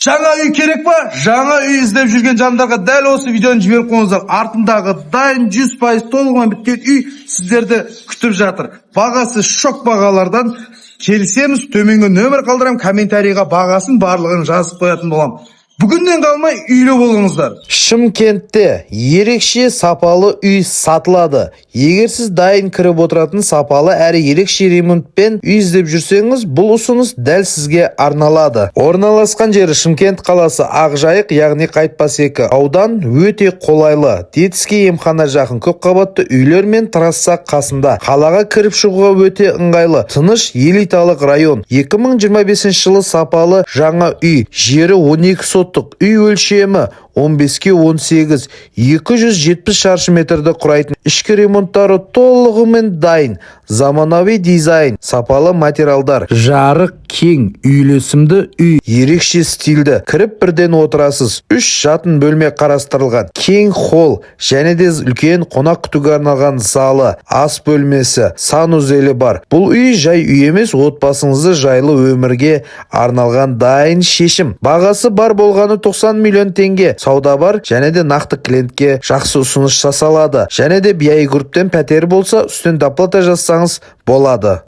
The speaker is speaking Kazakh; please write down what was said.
Жаңа үй керек па? Жаңа үй іздеп жүрген жандарға дәл осы видеоны жіберіп қойыңыздар. Артындағы дайын 100% толығымен біткен үй сіздерді күтіп жатыр. Бағасы шок бағалардан келісеміз. Төменгі нөмір қалдырамын, комментарийға бағасын барлығын жазып қоятын боламын. Бүгіннен қалмай үйлі болыңыздар. Шымкентте ерекше сапалы үй сатылады. Егер сіз дайын кіріп отыратын сапалы әрі ерекше ремонтпен үй іздеп жүрсеңіз, бұл ұсыныс дәл сізге арналады. Орналасқан жері Шымкент қаласы, Ақжайық, яғни Қайтпас 2 аудан, өте қолайлы. Детский емхана жақын, көп қабатты үйлер мен трасса қасында. Қалаға кіріп шығуға өте ыңғайлы. Тыныш, элиталық район. 2025 жылы сапалы жаңа үй. Жері 12 соттық. Үй өлшемі 15-ке 18, 270 шаршы метрді құрайтын. Ішкі ремонттары толығымен дайын. Заманауи дизайн, сапалы материалдар, жарық кең, үйлесімді үй, ерекше стильді. Кіріп бірден отырасыз. 3 жатын бөлме қарастырылған. Кең холл, және де үлкен қонақ күтуге арналған залы, ас бөлмесі, санузелі бар. Бұл үй жай үй емес, отбасыңызды жайлы өмірге арналған дайын шешім. Бағасы бар болғаны 90 миллион теңге. Сауда бар, және де нақты клиентке жақсы ұсыныс жасалады. Және де BI Group'тен пәтер болса, үстен доплата жазсаңыз болады.